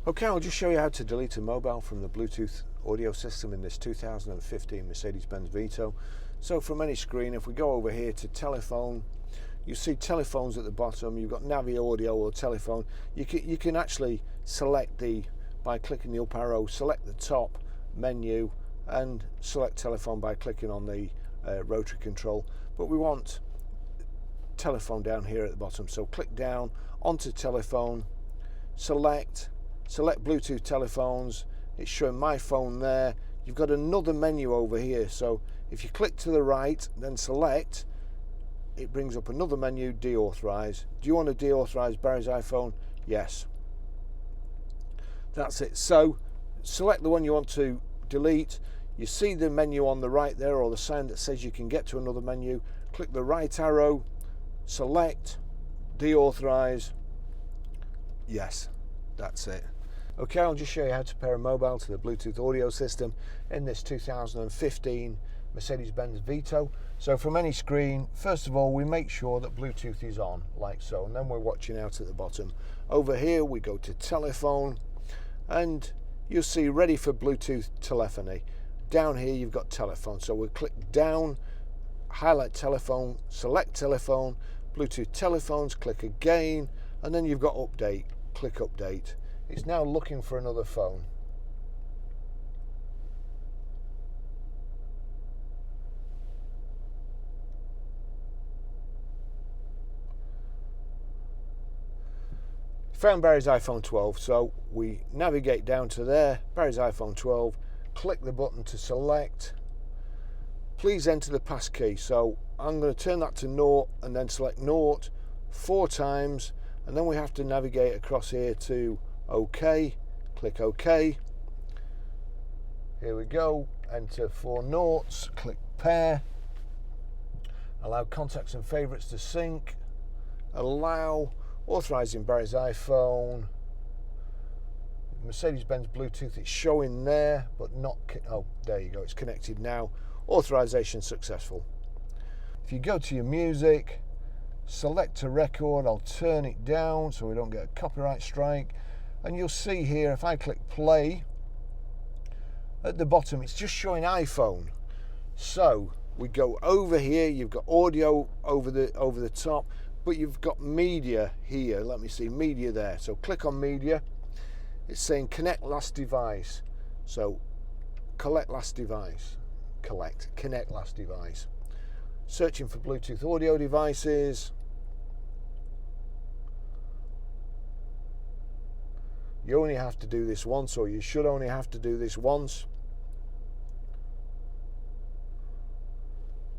Okay, I'll just show you how to delete a mobile from the Bluetooth audio system in this 2015 Mercedes-Benz Vito. So from any screen, if we go over here to telephone, you see telephones at the bottom. You've got Navi audio or telephone. You can actually select by clicking the up arrow, select the top menu and select telephone by clicking on the rotary control. But we want telephone down here at the bottom. So click down onto telephone, select Bluetooth telephones. It's showing my phone there. You've got another menu over here, so if you click to the right then select, it brings up another menu, deauthorize. Do you want to deauthorize Barry's iPhone? Yes. That's it. So select the one you want to delete. You see the menu on the right there, or the sign that says you can get to another menu. Click the right arrow, select, deauthorize. Yes, that's it. Okay, I'll just show you how to pair a mobile to the Bluetooth audio system in this 2015 Mercedes-Benz Vito. So from any screen, first of all, we make sure that Bluetooth is on, like so, and then we're watching out at the bottom. Over here, we go to telephone, and you'll see ready for Bluetooth telephony. Down here, you've got telephone. So we'll click down, highlight telephone, select telephone, Bluetooth telephones, click again, and then you've got update, click update. It's now looking for another phone. Found Barry's iPhone 12, so we navigate down to there, Barry's iPhone 12, click the button to select. Please enter the passkey. So I'm going to turn that to 0 and then select 0 4 times, and then we have to navigate across here to OK, click OK. Here we go, enter 4 noughts, click pair, allow contacts and favorites to sync, allow, authorizing Barry's iPhone, Mercedes-Benz Bluetooth, it's showing there, but not, oh, there you go, it's connected now, authorization successful. If you go to your music, select a record, I'll turn it down so we don't get a copyright strike. And you'll see here, if I click play, at the bottom it's just showing iPhone. So we go over here, you've got audio over the top, but you've got media here. Let me see, media there. So click on media. It's saying connect last device. So connect last device. Searching for Bluetooth audio devices. You only have to do this once, or you should only have to do this once.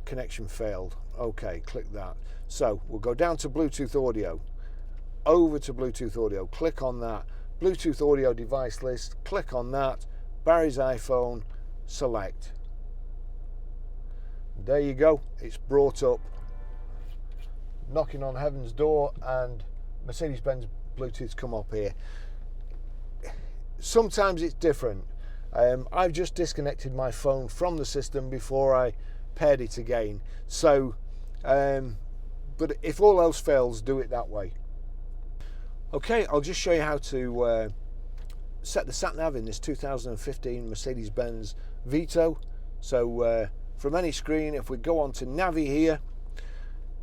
Connection failed. Okay, click that. So we'll go down to Bluetooth audio, over to Bluetooth audio, click on that. Bluetooth audio device list, click on that. Barry's iPhone, select. There you go, it's brought up. Knocking on heaven's door and Mercedes-Benz Bluetooth's come up here. Sometimes it's different. I've just disconnected my phone from the system before I paired it again. So, but if all else fails, do it that way. Okay, I'll just show you how to set the Sat Nav in this 2015 Mercedes-Benz Vito. So from any screen, if we go on to Navi here,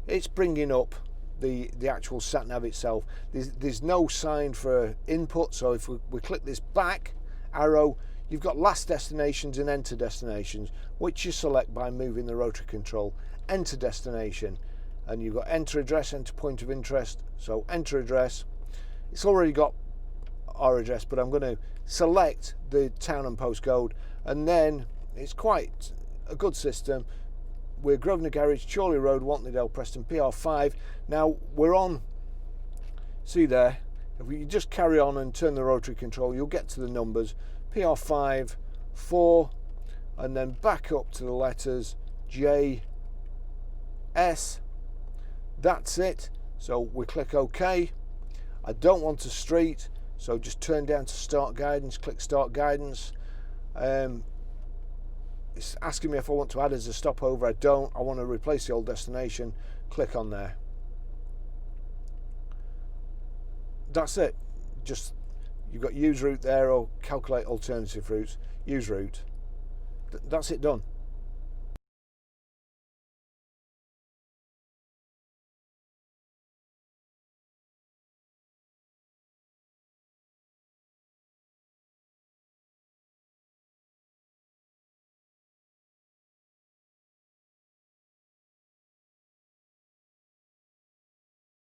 it's bringing up the actual Sat Nav itself. There's no sign for input, so if we click this back arrow, you've got last destinations and enter destinations, which you select by moving the rotary control. Enter destination, and you've got enter address, enter point of interest. So enter address, it's already got our address, but I'm going to select the town and postcode, and then it's quite a good system. We're Grosvenor Garage, Chorley Road, Wantleydale, Preston, PR5. Now we're on, see there, if we just carry on and turn the rotary control, you'll get to the numbers, PR5, 4, and then back up to the letters J, S. That's it. So we click OK. I don't want a street, so just turn down to start guidance, click start guidance. It's asking me if I want to add as a stopover. I don't. I want to replace the old destination. Click on there. That's it. Just You've got use route there, or calculate alternative routes. Use route. That's it done.